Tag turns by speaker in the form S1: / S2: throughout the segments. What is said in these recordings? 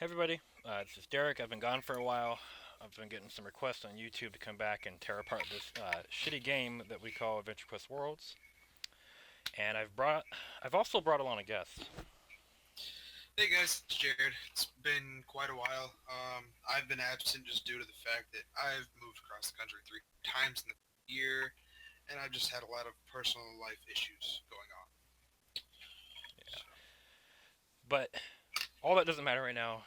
S1: Hey everybody, this is Derek. I've been gone for a while. I've been getting some requests on YouTube to come back and tear apart this shitty game that we call Adventure Quest Worlds. And I've also brought along a guest.
S2: Hey guys, it's Jared. It's been quite a while. I've been absent just due to the fact that I've moved across the country 3 times in the year, and I've just had a lot of personal life issues going on.
S1: Yeah.
S2: So,
S1: But all that doesn't matter right now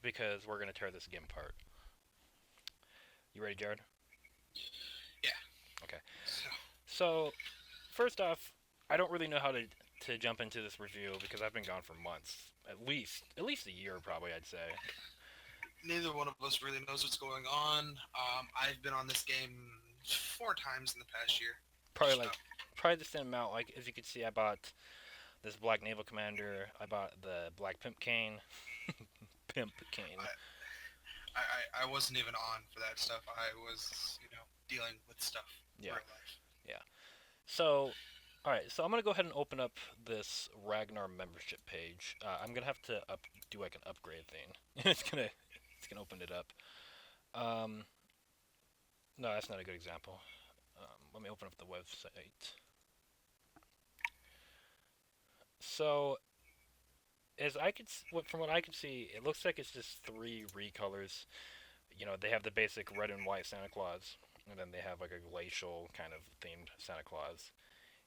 S1: because we're gonna tear this game apart. You ready, Jared?
S2: yeah.
S1: Okay.
S2: So,
S1: So first off, I don't really know how to jump into this review because I've been gone for months, at least a year probably I'd say.
S2: neither one of us really knows what's going on. I've been on this game 4 times in the past year.
S1: Probably
S2: So,
S1: like probably the same amount. Like as you can see, I bought this Black Naval Commander. I bought the Black Pimp Cane. Pimp Cane.
S2: I wasn't even on for that stuff. I was, dealing with stuff in
S1: Yeah,
S2: real life.
S1: yeah. So, all right. So I'm gonna go ahead and open up this Ragnar membership page. I'm gonna have to do like an upgrade thing. it's gonna open it up. Um, no, that's not a good example. Let me open up the website. So as I could, from what I can see, it looks like it's just three recolors. They have the basic red and white Santa Claus, and then they have like a glacial kind of themed Santa Claus,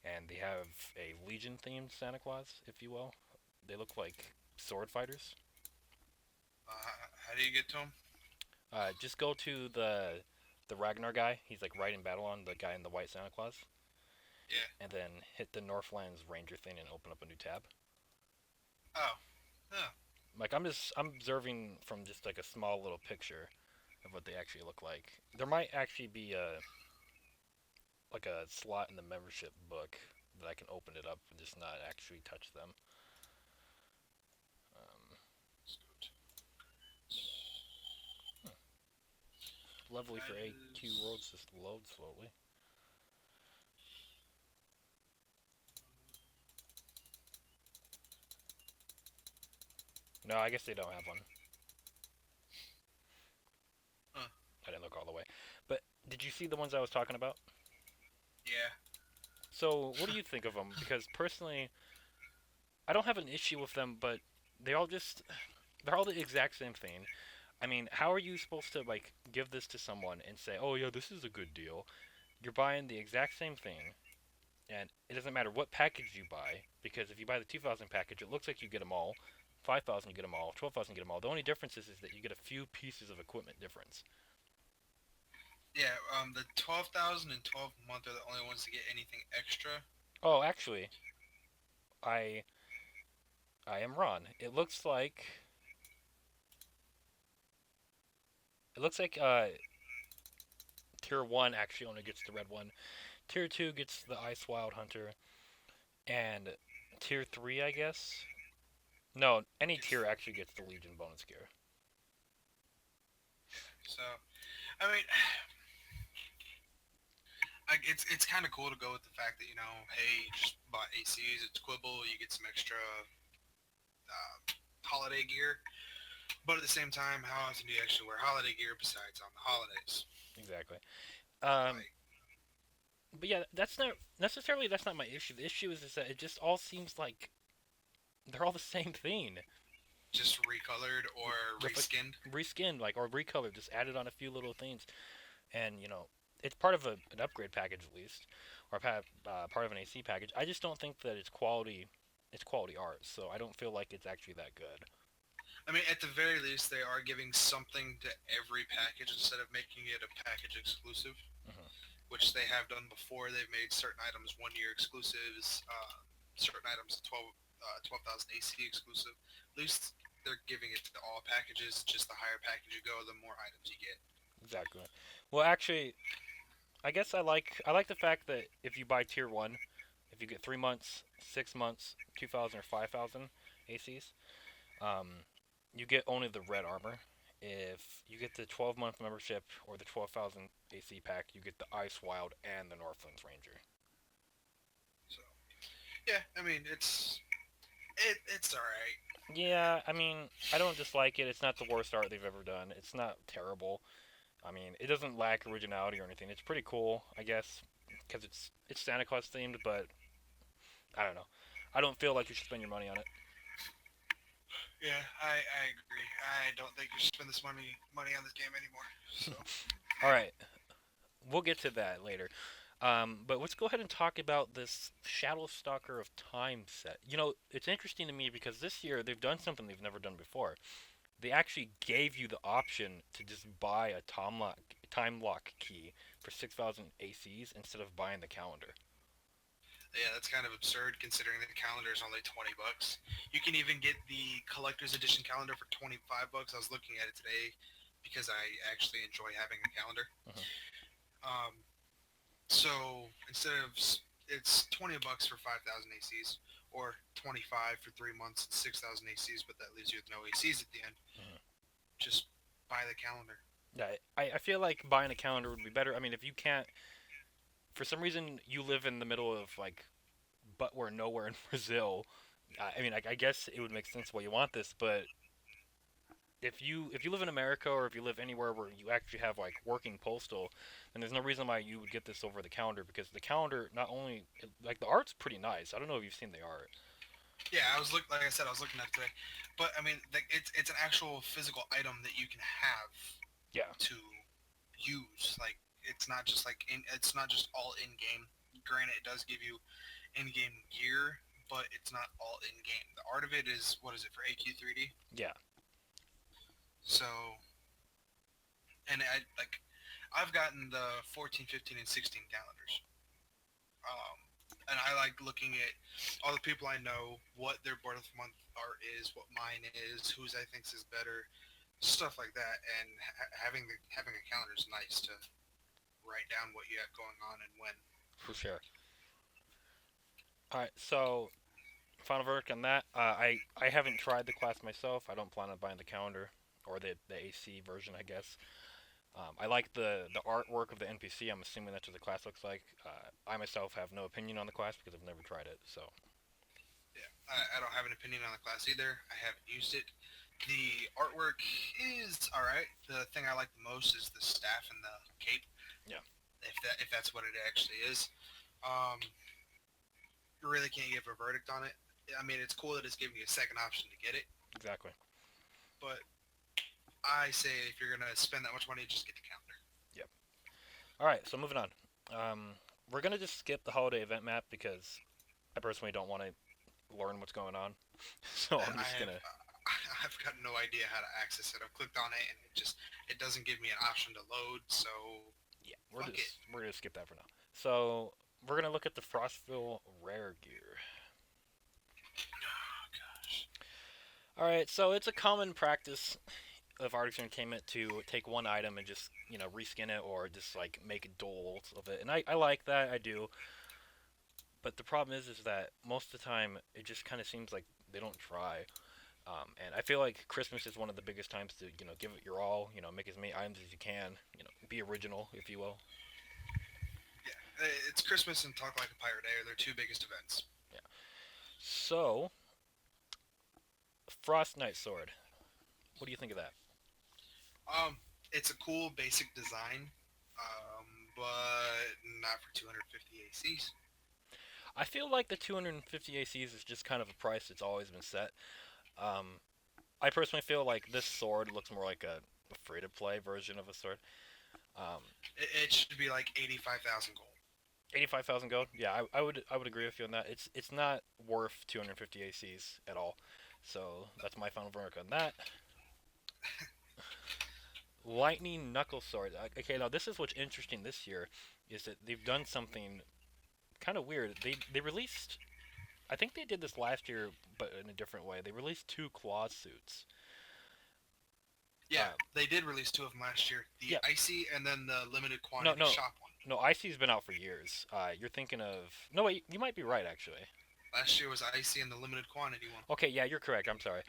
S1: and they have a Legion themed Santa Claus, if you will. They look like sword fighters.
S2: How do you get to them?
S1: Just go to the Ragnar guy. He's like right in battle on the guy in the white Santa Claus,
S2: Yeah.
S1: and then hit the Northlands Ranger thing and open up a new tab.
S2: Oh. Oh.
S1: Like I'm observing from just like a small little picture of what they actually look like. There might actually be a slot in the membership book that I can open it up and just not actually touch them. Um, hmm. Lovely for
S2: That
S1: AQ
S2: is.
S1: worlds just load slowly. No, I guess they don't have one.
S2: Huh.
S1: I didn't look all the way. But did you see the ones I was talking about?
S2: Yeah.
S1: So what do you think of them? Because personally, I don't have an issue with them, but they all just they're all the exact same thing. I mean, how are you supposed to like give this to someone and say, "Oh yeah, this is a good deal"? You're buying the exact same thing, and it doesn't matter what package you buy because if you buy the 2,000 package, it looks like you get them all. 5,000 you get them all. 12,000 you get them all. The only difference is that you get a few pieces of equipment difference.
S2: Yeah, the 12,000 and 12 month are the only ones to get anything extra.
S1: Oh, actually, I I am wrong. It looks like tier 1 actually only gets the red one. Tier 2 gets the Ice Wild Hunter and tier 3, I guess. No, any
S2: Gets
S1: tier actually gets the Legion bonus gear.
S2: so, I mean, it's kind of cool to go with the fact that hey, you just bought ACs, it's Quibble, you get some extra holiday gear. But at the same time, how often do you actually wear holiday gear besides on the holidays?
S1: Exactly. Um
S2: Like,
S1: but yeah, that's not my issue. The issue is that it just all seems like they're all the same thing.
S2: just recolored or
S1: With like
S2: reskinned.
S1: reskinned like or recolored, just added on a few little things. And it's part of an upgrade package at least, or part of an AC package. I just don't think that it's quality. It's quality art, so I don't feel like it's actually that good.
S2: I mean, at the very least, they are giving something to every package instead of making it a package exclusive,
S1: Hmm.
S2: which they have done before. They've made certain items 1 year exclusives, certain items 12,000 AC exclusive. At least they're giving it to all packages. Just the higher package you go, the more items you get.
S1: Exactly. Well, actually, I guess I like the fact that if you buy tier one, if you get 3 months, 6 months, 2,000 or 5,000 ACs, um, you get only the red armor. If you get the 12-month membership or the 12,000 AC pack, you get the Ice Wild and the Northlands Ranger.
S2: So yeah, I mean It's all right.
S1: Yeah, I mean, I don't dislike it. It's not the worst art they've ever done. It's not terrible. I mean, it doesn't lack originality or anything. It's pretty cool, I guess, because it's Santa Claus themed. But I don't know. I don't feel like you should spend your money on it.
S2: Yeah, I agree. I don't think you should spend this money on this game anymore. So
S1: All right, we'll get to that later. But let's go ahead and talk about this Shadow Stalker of Time set. You know, it's interesting to me because this year they've done something they've never done before. They actually gave you the option to just buy a time lock key for 6,000 ACs instead of buying the calendar.
S2: yeah, that's kind of absurd considering the calendar is only $20. You can even get the collector's edition calendar for $25. I was looking at it today because I actually enjoy having a calendar.
S1: Mhm.
S2: Um, so instead of it's $20 for 5,000 ACs or 25 for 3 months and 6,000 ACs, but that leaves you with no ACs at the end.
S1: Mhm.
S2: Just buy the calendar.
S1: Yeah, I feel like buying a calendar would be better. I mean, if you can't, for some reason, you live in the middle of like, but we're nowhere in Brazil. I mean, I guess it would make sense why you want this, but if you live in America or if you live anywhere where you actually have like working postal, then there's no reason why you would get this over the calendar because the calendar not only like the art's pretty nice. I don't know if you've seen the art.
S2: Yeah, like I said, I was looking at it today, but I mean, like, it's an actual physical item that you can have
S1: Yeah,
S2: to use. Like, it's not just all in game. Granted, it does give you in game gear, but it's not all in game. The art of it is, what is it, for AQ3D?
S1: yeah,
S2: So, and I've gotten the 14, 15, and 16 calendars. Um, and I like looking at all the people I know, what their birth month art is, what mine is, whose I thinks is better, stuff like that. And having a calendar is nice to write down what you have going on and when.
S1: for sure. All right, so final verdict on that. I haven't tried the class myself. I don't plan on buying the calendar or the AC version, I guess. I like the artwork of the NPC. I'm assuming that's what the class looks like. I myself have no opinion on the class because I've never tried it. So
S2: Yeah, I don't have an opinion on the class either. I haven't used it. The artwork is all right. The thing I like the most is the staff and the cape.
S1: yeah,
S2: If that's what it actually is, um, you really can't give a verdict on it. I mean, it's cool that it's giving you a second option to get it,
S1: exactly.
S2: but I say if you're gonna spend that much money, just get the calendar.
S1: Yep. All right, so moving on. Um, we're gonna just skip the holiday event map because I personally don't want to learn what's going on. So I'm
S2: I
S1: just
S2: have
S1: gonna
S2: I've got no idea how to access it. I've clicked on it and it doesn't give me an option to load. So
S1: yeah,
S2: fuck it.
S1: we're gonna skip that for now. So we're gonna look at the Frostville rare gear.
S2: Oh gosh.
S1: All right, so it's a common practice of Artist Entertainment to take one item and just reskin it or just like make duels of it, and I like that. I do. But the problem is that most of the time it just kind of seems like they don't try. And I feel like Christmas is one of the biggest times to give it your all. Make as many items as you can. Be original, if you will.
S2: Yeah, it's Christmas and Talk Like a Pirate Day are their two biggest events.
S1: Yeah. So, Frost Knight Sword. What do you think of that?
S2: Um, it's a cool basic design, but not for 250 ACs.
S1: I feel like the 250 ACs is just kind of a price that's always been set. Um, I personally feel like this sword looks more like a free-to-play version of a sword. Um,
S2: It should be like 85,000 gold.
S1: 85,000 gold. Yeah, I would agree with you on that. It's not worth 250 ACs at all. So that's my final verdict on that. Lightning Knuckle Sword. Okay, now this is what's interesting this year, is that they've done something kind of weird. They released. I think they did this last year, but in a different way. They released two claw suits.
S2: Yeah,
S1: Uh,
S2: they did release two of them last year. The
S1: yeah,
S2: icy and then the limited
S1: no,
S2: quantity
S1: no,
S2: shop one.
S1: no. Icy's been out for years. You're thinking of no, wait. You might be right actually.
S2: Last year was icy and the limited quantity one.
S1: Okay, yeah, you're correct. I'm sorry.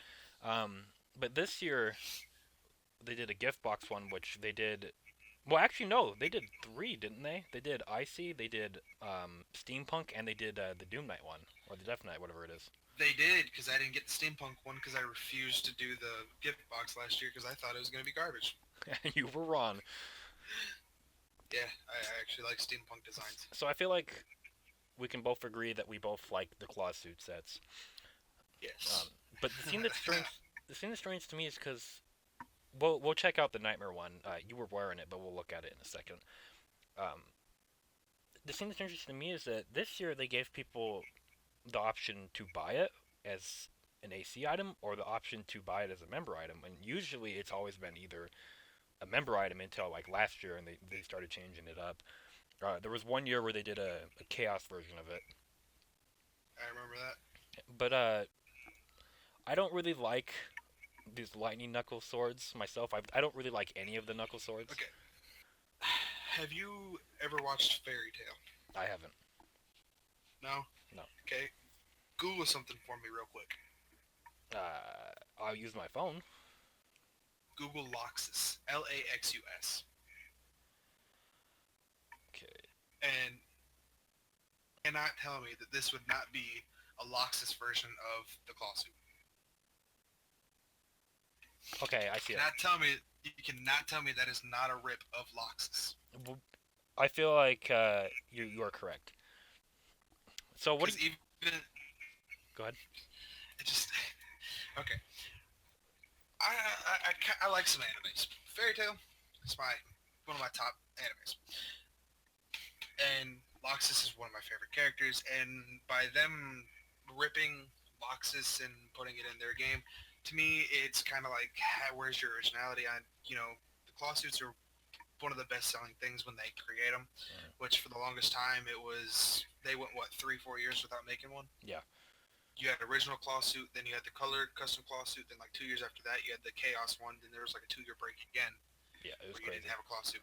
S1: But this year they did a gift box one, which they did Well, actually, no. They did three, didn't they? They did Icy, they did Steampunk, and they did the Doom Knight one or the Death Knight, whatever it is.
S2: They did, because I didn't get the steampunk one because I refused to do the gift box last year because I thought it was going to be garbage.
S1: You were wrong.
S2: Yeah, I actually like steampunk designs.
S1: So I feel like we can both agree that we both like the claw suit sets.
S2: Yes.
S1: But the thing that's strange to me is because we'll check out the Nightmare one. You were wearing it, but we'll look at it in a second. Um, the thing that's interesting to me is that this year they gave people the option to buy it as an AC item or the option to buy it as a member item. And usually it's always been either a member item until like last year and they started changing it up. There was one year where they did a chaos version of it.
S2: I remember that.
S1: But I don't really like these lightning knuckle swords myself. I don't really like any of the knuckle swords.
S2: Okay. Have you ever watched Fairy Tale?
S1: I haven't.
S2: No?
S1: No.
S2: Okay. Google something for me real quick.
S1: I'll use my phone.
S2: Google Laxus. Laxus.
S1: Okay.
S2: And cannot tell me that this would not be a Laxus version of the claw suit.
S1: Okay, I see it.
S2: You cannot tell me that is not a rip of Laxus.
S1: I feel like you are correct. So what? Go ahead.
S2: It just okay. I like some animes. Fairy Tale is one of my top animes, and Laxus is one of my favorite characters. And by them ripping Laxus and putting it in their game, to me, it's kind of like, where's your originality? The claw suits are one of the best-selling things when they create them, which for the longest time they went 3-4 years without making one.
S1: Yeah.
S2: You had original claw suit, then you had the colored custom claw suit, then like 2 years after that you had the chaos one, then there was like a 2-year break again.
S1: Yeah, it was
S2: where
S1: crazy.
S2: You didn't have a claw suit.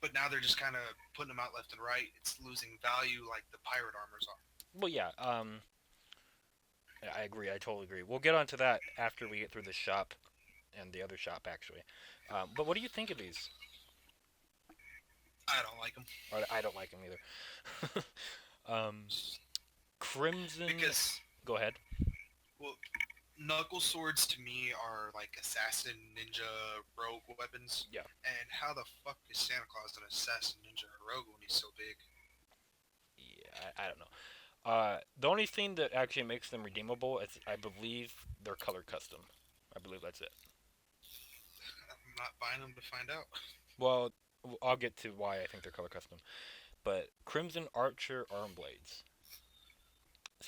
S2: But now they're just kind of putting them out left and right. It's losing value like the pirate armors are.
S1: Well, yeah. I agree. I totally agree. We'll get onto that after we get through the shop and the other shop, actually. But what do you think of these?
S2: I don't like them.
S1: I don't like them either. Crimson.
S2: Because
S1: go ahead.
S2: Well, knuckle swords to me are like assassin, ninja, rogue weapons.
S1: Yeah.
S2: And how the fuck is Santa Claus an assassin, ninja, or rogue when he's so big?
S1: Yeah, I don't know. The only thing that actually makes them redeemable is, I believe, they're color custom. I believe that's it.
S2: I'm not buying them to find out.
S1: Well, I'll get to why I think they're color custom. But Crimson Archer Arm Blades.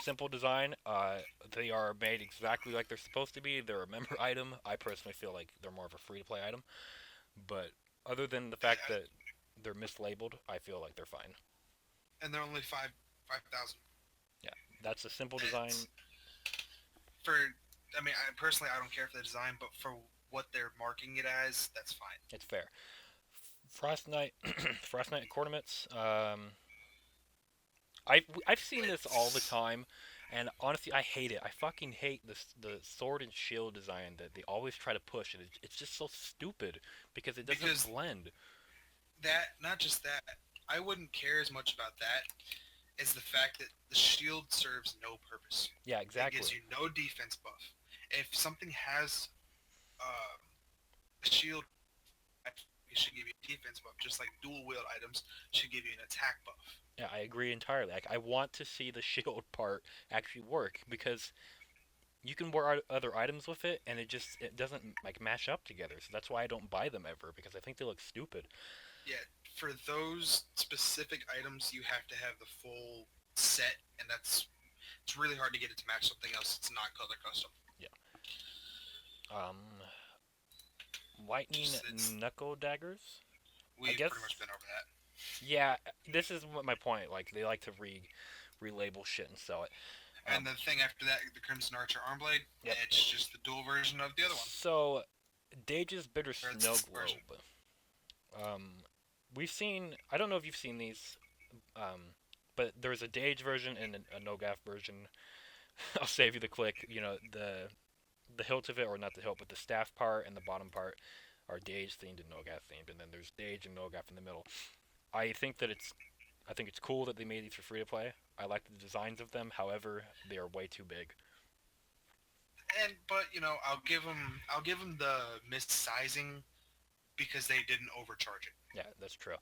S1: Simple design. They are made exactly like they're supposed to be. They're a member item. I personally feel like they're more of a free-to-play item. But other than the fact that they're mislabeled, I feel like they're fine.
S2: And they're only 5,000.
S1: Yeah, that's a simple design.
S2: Personally, I don't care for the design, but for what they're marking it as, that's fine.
S1: It's fair. Frost Knight, Frost Knight Cornaments. I've seen this all the time, and honestly, I hate it. I fucking hate the sword and shield design that they always try to push, and it's just so stupid because it doesn't blend.
S2: Not just that, I wouldn't care as much about that as the fact that the shield serves no purpose.
S1: Yeah, exactly.
S2: It gives you no defense buff. If something has a shield, it should give you a defense buff, just like dual wield items should give you an attack buff.
S1: Yeah, I agree entirely. Like, I want to see the shield part actually work because you can wear other items with it, and it doesn't like mash up together. So that's why I don't buy them ever because I think they look stupid.
S2: Yeah, for those specific items, you have to have the full set, and it's really hard to get it to match something else that's not color custom.
S1: Yeah. Lightning knuckle daggers.
S2: We've pretty much been over that.
S1: Yeah, this is what my point. Like, they like to relabel shit and sell it.
S2: And the thing after that, the Crimson Archer Armblade, it's just the dual version of the other one.
S1: So, Dage's Bitter Snow Globe. We've seen, I don't know if you've seen these, but there's a Dage version and a Nogaf version. I'll save you the click. You know, the hilt of it, or not the hilt, but the staff part and the bottom part. are Dage themed and Nogath themed, and then there's Dage and Nogath in the middle. I think that I think it's cool that they made these for free to play. I like the designs of them. However, they are way too big.
S2: But I'll give them the missizing because they didn't overcharge it.
S1: Yeah, that's true.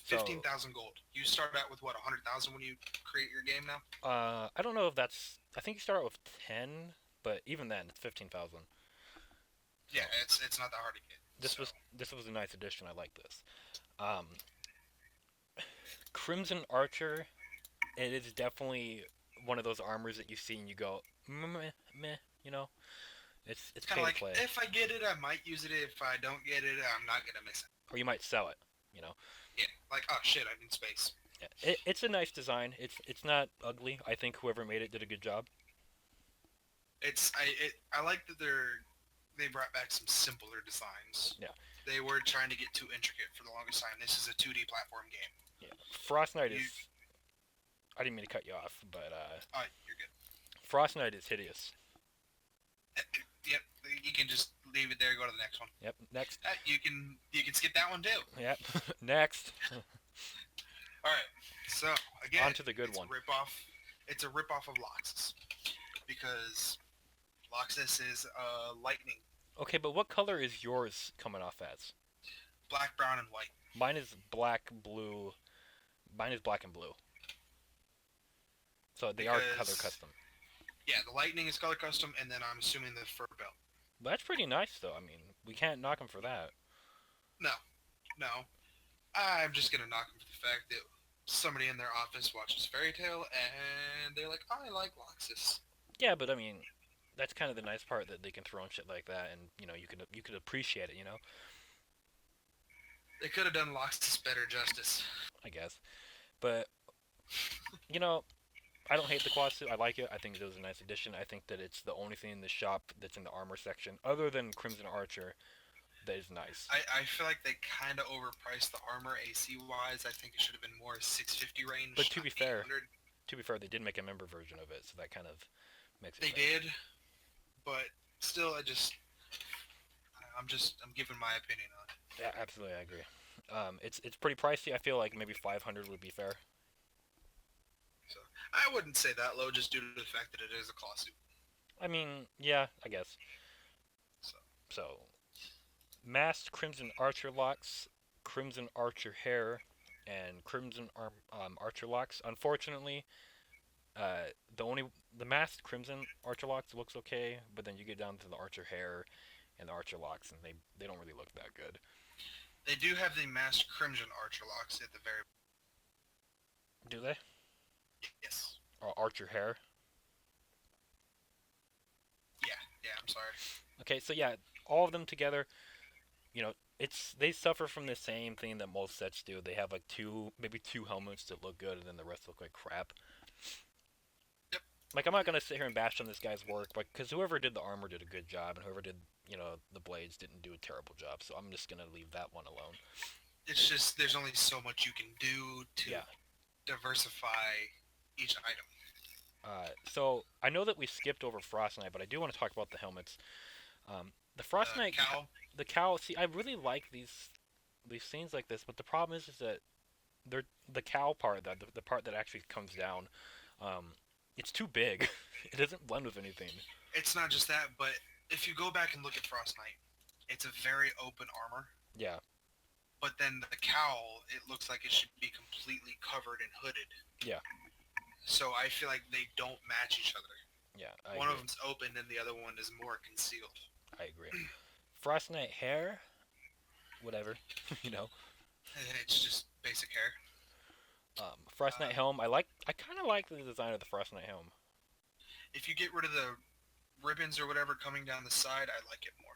S1: So,
S2: 15,000 gold. You start out with what, 100,000 when you create your game now?
S1: I don't know if that's. I think you start out with 10, but even then, it's 15,000. So,
S2: Yeah, it's not that hard to get.
S1: this was a nice addition. I like this. Um, Crimson Archer. It is definitely one of those armors that you see and you go meh, meh. You know, it's
S2: Kind
S1: pay
S2: of
S1: to
S2: like,
S1: play,
S2: if I get it, I might use it. If I don't get it, I'm not gonna miss it.
S1: or you might sell it. You know.
S2: Yeah, like, oh shit, I need space.
S1: Yeah, it's a nice design. It's not ugly. I think whoever made it did a good job.
S2: I like that they brought back some simpler designs.
S1: Yeah.
S2: They were trying to get too intricate for the longest time. This is a 2D platform game.
S1: Yeah. Frost Knight is. I didn't mean to cut you off, but
S2: You're good.
S1: Frost Knight is hideous.
S2: Yep, you can just leave it there. Go to the next one.
S1: Yep. Next.
S2: You can skip that one too.
S1: Yep. Next.
S2: All right. So again,
S1: On to the good
S2: it's
S1: one.
S2: It's a ripoff of Loxus because Loxus is lightning,
S1: Okay, but what color is yours coming off as?
S2: black, brown, and white.
S1: Mine is black, blue. Mine is black and blue. So they are color
S2: Because-
S1: custom.
S2: Yeah, the lightning is color custom, and then I'm assuming the fur belt.
S1: But that's pretty nice, though. I mean, we can't knock them for that.
S2: No, I'm just gonna knock them for the fact that somebody in their office watches Fairy Tail and they're like, I like Loxus.
S1: Yeah, but I mean, that's kind of the nice part that they can throw in shit like that, and you could appreciate it.
S2: They could have done Loxus better justice.
S1: I guess. But you know, I don't hate the quad suit. I like it. I think it was a nice addition. I think that it's the only thing in the shop that's in the armor section, other than Crimson Archer, that is nice.
S2: I feel like they kind of overpriced the armor AC wise. I think it should have been more 650 range.
S1: But to be
S2: not
S1: fair,
S2: 800.
S1: they did make a member version of it, so that kind of makes it.
S2: They
S1: better.
S2: did, but still, I'm giving my opinion on it.
S1: Yeah, absolutely, I agree. It's pretty pricey. I feel like maybe 500 would be fair.
S2: So I wouldn't say that low, just due to the fact that it is a claw suit.
S1: I mean, yeah, I guess. So, masked Crimson Archer locks, Crimson Archer hair, and Crimson Archer locks. Unfortunately, the masked Crimson Archer locks looks okay, but then you get down to the Archer hair and the Archer locks, and they don't really look that good.
S2: They do have the masked Crimson Archer locks at the very.
S1: Do they?
S2: Yes.
S1: Or Archer hair?
S2: Yeah. I'm sorry.
S1: Okay, so yeah, all of them together, they suffer from the same thing that most sets do. They have like maybe two helmets that look good, and then the rest look like crap.
S2: Yep.
S1: Like, I'm not gonna sit here and bash on this guy's work, but because whoever did the armor did a good job, and whoever did the blades didn't do a terrible job. So I'm just gonna leave that one alone.
S2: It's just there's only so much you can do to diversify each item.
S1: So I know that we skipped over Frost Knight, but I do want to talk about the helmets. The Frost Knight,
S2: Cowl.
S1: the cowl. See, I really like these scenes like this, but the problem is that the cowl part, the part that actually comes down, it's too big. It doesn't blend with anything.
S2: It's not just that, but if you go back and look at Frost Knight, it's a very open armor.
S1: Yeah.
S2: But then the cowl, it looks like it should be completely covered and hooded.
S1: Yeah.
S2: So I feel like they don't match each other.
S1: Yeah.
S2: One of them's open and the other one is more concealed.
S1: I agree. Frost Knight hair, whatever,
S2: It's just basic hair.
S1: Frost Knight helm. I kind of like the design of the Frost Knight helm.
S2: If you get rid of the ribbons or whatever coming down the side, I like it more.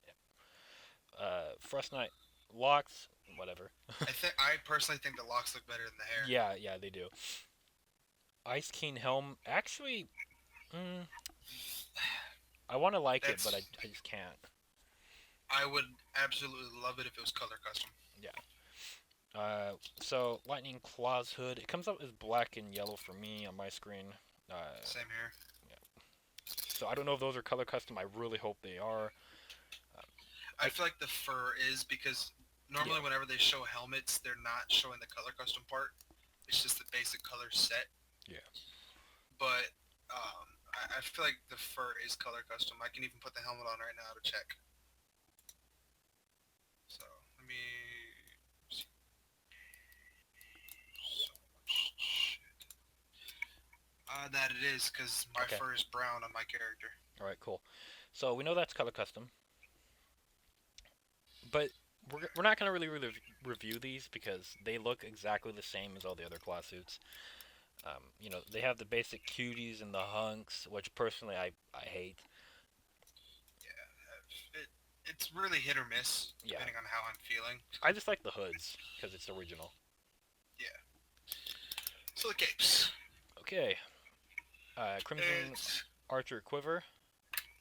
S1: Yeah. Frost Knight locks, whatever.
S2: I personally think the locks look better than the hair.
S1: Yeah, they do. Ice King helm, actually, I want to like it, but I just can't.
S2: I would absolutely love it if it was color custom.
S1: Yeah. So Lightning Claws hood. It comes up as black and yellow for me on my screen.
S2: Same here.
S1: Yeah. So I don't know if those are color custom. I really hope they are.
S2: I feel like the fur is because normally
S1: Yeah.
S2: whenever they show helmets, they're not showing the color custom part. It's just the basic color set.
S1: Yeah.
S2: But I feel like the fur is color custom. I can even put the helmet on right now to check. So let me see. So much shit. That it is because my
S1: Okay.
S2: fur is brown on my character.
S1: All right. Cool. So we know that's color custom, but we're not gonna really review these because they look exactly the same as all the other class suits. They have the basic cuties and the hunks, which personally I hate.
S2: Yeah, it's really hit or miss
S1: Yeah.
S2: depending on how I'm feeling.
S1: I just like the hoods because it's original.
S2: Yeah. So the capes.
S1: Okay. Crimson
S2: It's
S1: Archer Quiver.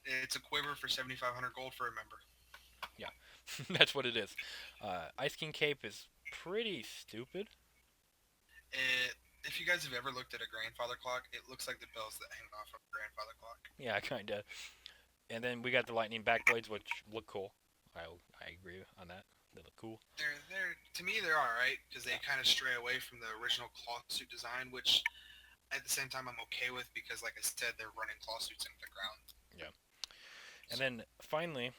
S2: it's a quiver for 7,500 gold for a member.
S1: Yeah, that's what it is. Ice King Cape is pretty stupid.
S2: It, if you guys have ever looked at a grandfather clock, it looks like the bells that hang off of a grandfather clock.
S1: Yeah, kinda. And then we got the lightning backblades, which look cool. I agree on that. They look cool.
S2: They're to me they're all right because they
S1: Yeah.
S2: kind of stray away from the original cloth suit design, which at the same time I'm okay with because, like I said, they're running claw suits into the ground.
S1: Yeah. And then finally,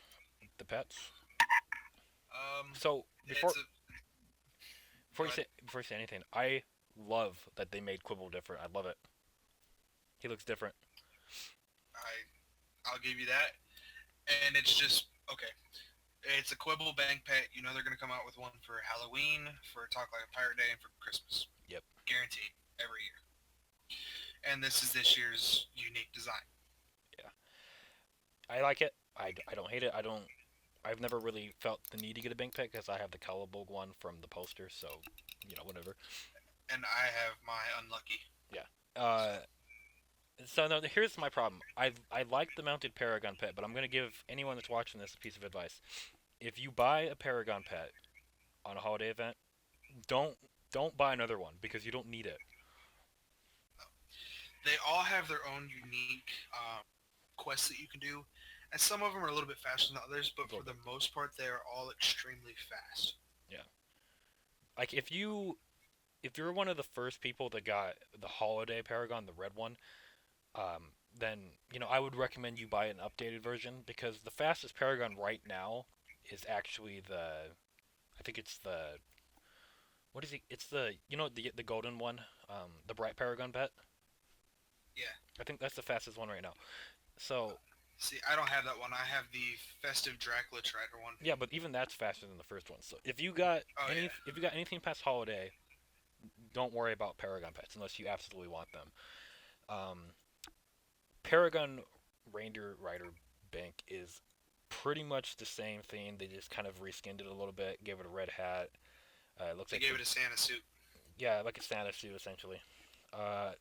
S1: the pets.
S2: Um,
S1: So before
S2: it's a
S1: before
S2: go
S1: you
S2: ahead.
S1: say before you say anything, I love that they made Quibble different. I love it. He looks different.
S2: I'll give you that, and it's just okay. It's a Quibble bank pet. You know they're gonna come out with one for Halloween, for Talk Like a Pirate Day, and for Christmas.
S1: Yep.
S2: Guaranteed every year. And this is this year's unique design.
S1: Yeah. I like it. I don't hate it. I've never really felt the need to get a bank pet because I have the Cowabug one from the poster. So, whatever.
S2: And I have my unlucky.
S1: Yeah. So no, here's my problem. I like the mounted Paragon pet, but I'm gonna give anyone that's watching this a piece of advice. If you buy a Paragon pet on a holiday event, don't don't buy another one because you don't need it.
S2: They all have their own unique quests that you can do, and some of them are a little bit faster than others. But for the most part, they are all extremely fast.
S1: Yeah. Like if you're one of the first people that got the holiday Paragon, the red one, then I would recommend you buy an updated version because the fastest Paragon right now is actually I think it's the what is it? It's the golden one, the bright Paragon pet.
S2: Yeah.
S1: I think that's the fastest one right now. So
S2: See, I don't have that one. I have the festive Dracula Trider one.
S1: yeah, but even that's faster than the first one. So if you got
S2: Oh yeah.
S1: if you got anything past holiday, don't worry about Paragon pets unless you absolutely want them. Um, Paragon Reindeer Rider Bank is pretty much the same thing. They just kind of reskinned it a little bit, gave it a red hat. It looks
S2: They
S1: like
S2: gave it a Santa suit.
S1: yeah, like a Santa suit essentially. Uh,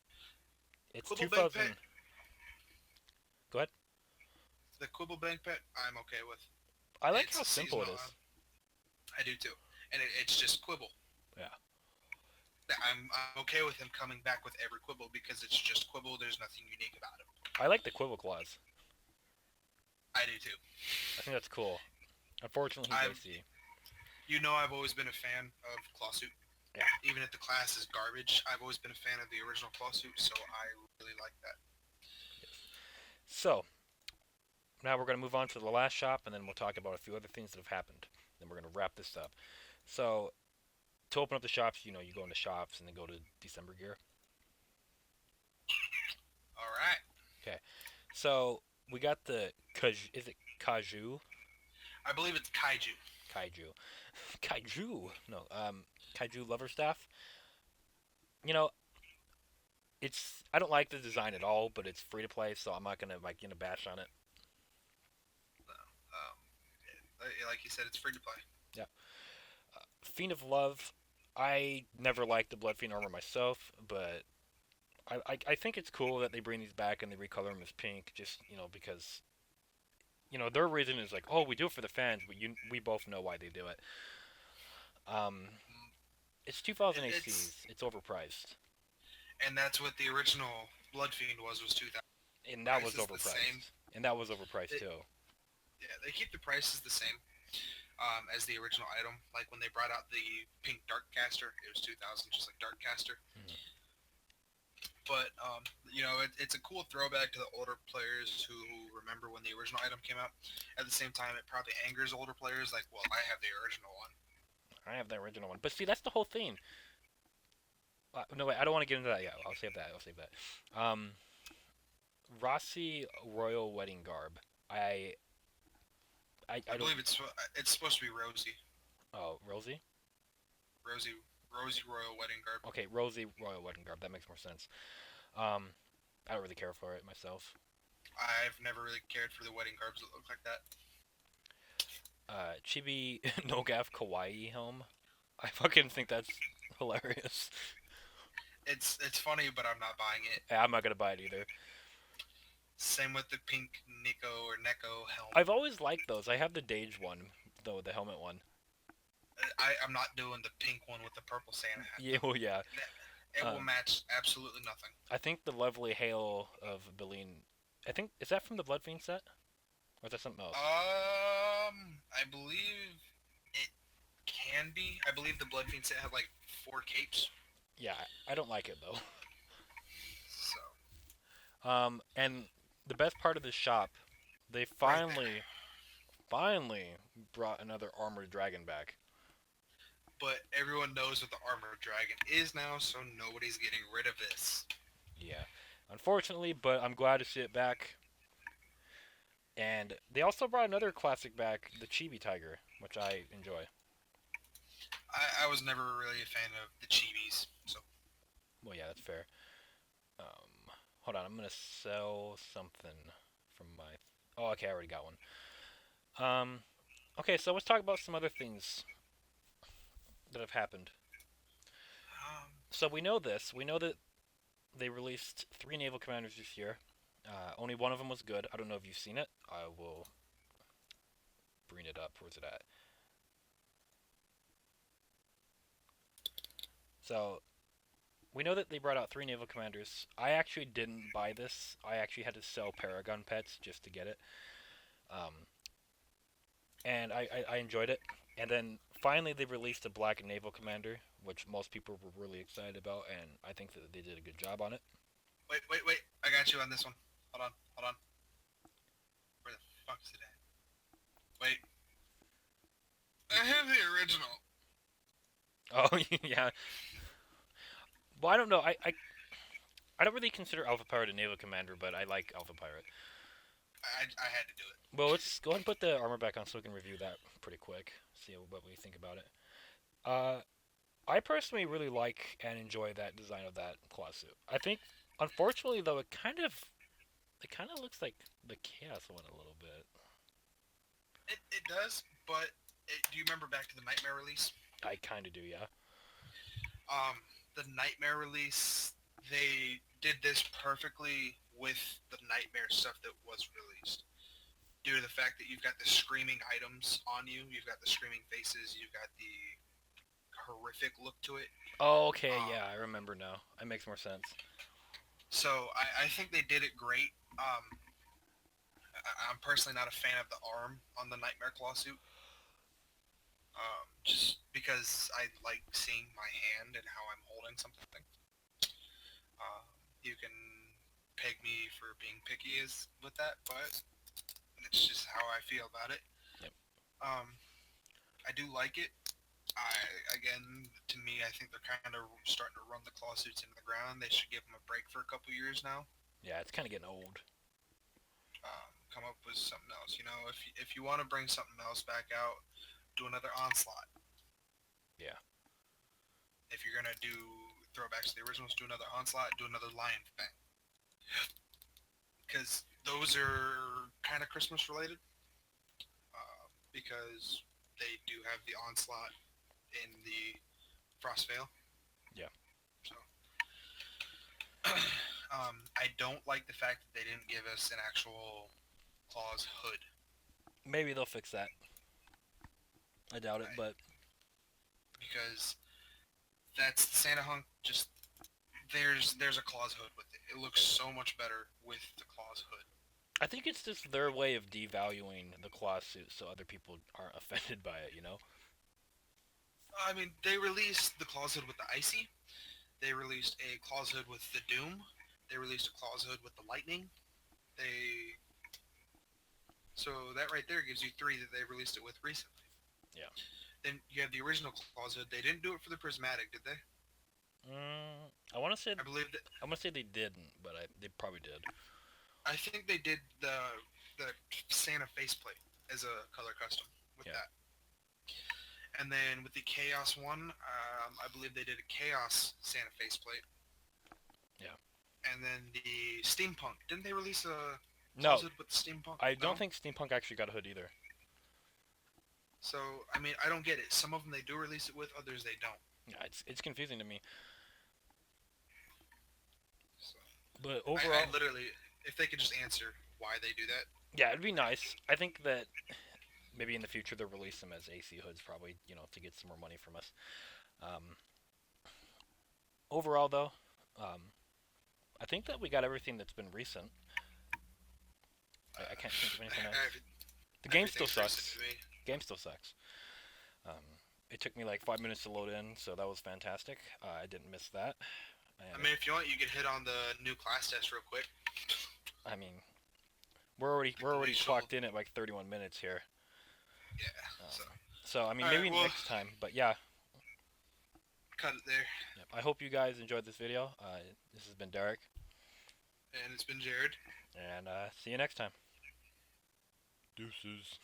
S1: it's
S2: Quibble bank
S1: 2000.
S2: pet.
S1: Go ahead.
S2: The Quibble bank pet, I'm okay with.
S1: I like
S2: It's
S1: how
S2: a
S1: simple it
S2: seasonal.
S1: is.
S2: I do too, and it's just Quibble.
S1: Yeah.
S2: I'm okay with him coming back with every Quibble because it's just Quibble. There's nothing unique about him.
S1: I like the Quivel claws.
S2: I do too.
S1: I think that's cool. Unfortunately, he's
S2: I've
S1: AC.
S2: You know I've always been a fan of Clawsuit.
S1: Yeah.
S2: Even if the class is garbage, I've always been a fan of the original Clawsuit, so I really like that.
S1: Yes. So now we're gonna move on to the last shop, and then we'll talk about a few other things that have happened. Then we're gonna wrap this up. So to open up the shops, you go into shops and then go to December gear.
S2: All right.
S1: Okay. So we got the is it Kaju?
S2: I believe it's Kaiju.
S1: Kaiju. Kaiju. No. Kaiju lover staff. You know, I don't like the design at all, but it's free to play, so I'm not gonna bash on it.
S2: Like you said, it's free to play.
S1: Yeah. Fiend of Love. I never liked the Blood Fiend armor myself, but I think it's cool that they bring these back and they recolor them as pink, just because their reason is like, oh, we do it for the fans, but we both know why they do it. It's 2000 ACs. It's overpriced,
S2: And that's what the original Blood Fiend was 2,000.
S1: and that was
S2: Price is the same.
S1: overpriced, and that was overpriced too.
S2: Yeah, they keep the prices the same. as the original item. Like when they brought out the pink Darkcaster, it was 2000, just like Darkcaster.
S1: Mhm.
S2: But it's a cool throwback to the older players who remember when the original item came out. At the same time, it probably angers older players, like, well, I have the original one.
S1: I have the original one, but see, that's the whole thing. No, wait, I don't want to get into that yet. I'll save that. I'll save that. Rossi Royal Wedding Garb. I
S2: I
S1: I don't.
S2: believe it's supposed to be Rosie,
S1: Oh, Rosie.
S2: Rosie, Rosie Royal Wedding Garb.
S1: Okay, Rosie Royal Wedding Garb. That makes more sense. Um, I don't really care for it myself.
S2: I've never really cared for the wedding garbs that look like that.
S1: Chibi Nogaf Kawaii helm. I fucking think that's hilarious.
S2: It's funny, but I'm not buying it.
S1: I'm not gonna buy it either.
S2: Same with the pink Nico or Neko helm.
S1: I've always liked those. I have the Dage one, though, the helmet one.
S2: I'm not doing the pink one with the purple Santa hat.
S1: Yeah, well, yeah.
S2: It will match absolutely nothing.
S1: I think the Lovely Hail of Beline. I think is that from the Blood Fiend set, or is that something else?
S2: I believe it can be. I believe the Blood Fiend set had like 4 capes.
S1: Yeah, I don't like it though.
S2: So.
S1: And the best part of the shop, they finally brought another armored dragon back.
S2: But everyone knows what the armored dragon is now, so nobody's getting rid of this.
S1: Yeah, unfortunately, but I'm glad to see it back. And they also brought another classic back, the Chibi Tiger, which I enjoy.
S2: I was never really a fan of the chibis, so.
S1: Well, yeah, that's fair. Hold on, I'm gonna sell something from my. Oh, okay, I already got one. Okay, so let's talk about some other things that have happened. So we know this. We know that they released 3 naval commanders this year. Only one of them was good. I don't know if you've seen it. I will bring it up. Where's it at? So we know that they brought out 3 naval commanders. I actually didn't buy this. I actually had to sell Paragon pets just to get it. And I enjoyed it. And then finally they released a black naval commander, which most people were really excited about, and I think that they did a good job on it.
S2: Wait. I got you on this one. Hold on. Where the fuck's it at? Wait. I have the original.
S1: Oh, yeah. Well, I don't know. I don't really consider Alpha Pirate a naval commander, but I like Alpha Pirate.
S2: I had to do it.
S1: Well, let's go ahead and put the armor back on so we can review that pretty quick. See what we think about it. I personally really like and enjoy that design of that claw suit. I think, unfortunately, though, it kind of looks like the Chaos one a little bit.
S2: It does, but do you remember back to the Nightmare release?
S1: I kind of do, yeah.
S2: The Nightmare release, they did this perfectly with the Nightmare stuff that was released. Due to the fact that you've got the screaming items on you, you've got the screaming faces, you've got the horrific look to it.
S1: Oh, okay, yeah, I remember now. It makes more sense.
S2: So I think they did it great. I'm personally not a fan of the arm on the Nightmare claw suit. Just because I like seeing my hand and how I'm holding something. You can peg me for being picky with that, but it's just how I feel about it.
S1: Yep.
S2: I do like it. To me, I think they're kind of starting to run the claw suits into the ground. They should give them a break for a couple years now.
S1: Yeah, it's kind of getting old.
S2: Come up with something else. If you want to bring something else back out, do another Onslaught.
S1: Yeah.
S2: If you're gonna do throwbacks to the originals, do another Onslaught, do another Lion Fang. Because those are kind of Christmas related. Because they do have the Onslaught in the Frostveil.
S1: Yeah.
S2: So, I don't like the fact that they didn't give us an actual Claws hood.
S1: Maybe they'll fix that. I doubt it, but
S2: because that's the Santa hunk. Just there's a Claws hood with it. It looks so much better with the Claws hood.
S1: I think it's just their way of devaluing the claw suit so other people aren't offended by it, you know?
S2: I mean, they released the claws hood with the icy. They released a claws hood with the doom. They released a claws hood with the lightning. They So that right there gives you three that they released it with recently.
S1: Yeah.
S2: Then you have the original claws hood. They didn't do it for the prismatic, did they?
S1: I want to say
S2: I believe that.
S1: they didn't, but they probably did.
S2: I think they did the Santa faceplate as a color custom with
S1: Yeah.
S2: that. And then with the Chaos one, I believe they did a Chaos Santa faceplate.
S1: Yeah.
S2: And then the Steampunk. Didn't they release a
S1: No,
S2: closet with Steampunk?
S1: I
S2: No?
S1: don't think Steampunk actually got a hood either.
S2: So, I mean, I don't get it. Some of them they do release it with, others they don't.
S1: Yeah, it's confusing to me.
S2: So,
S1: But overall,
S2: I literally, if they could just answer why they do that.
S1: yeah, it'd be nice. I think that maybe in the future they'll release them as AC hoods, probably, to get some more money from us. Um, Overall, though, I think that we got everything that's been recent. I can't think of anything else. The game still sucks. Game still sucks. It took me like 5 minutes to load in, so that was fantastic. I didn't miss that.
S2: I
S1: And
S2: mean, if you want, you could hit on the new class test real quick.
S1: I mean, we're already clocked in at like 31 minutes here.
S2: Yeah.
S1: So I mean,
S2: All
S1: maybe
S2: right, well,
S1: next time. But yeah,
S2: cut it there.
S1: yep. I hope you guys enjoyed this video. This has been Derek,
S2: And it's been Jared.
S1: and see you next time. Deuces.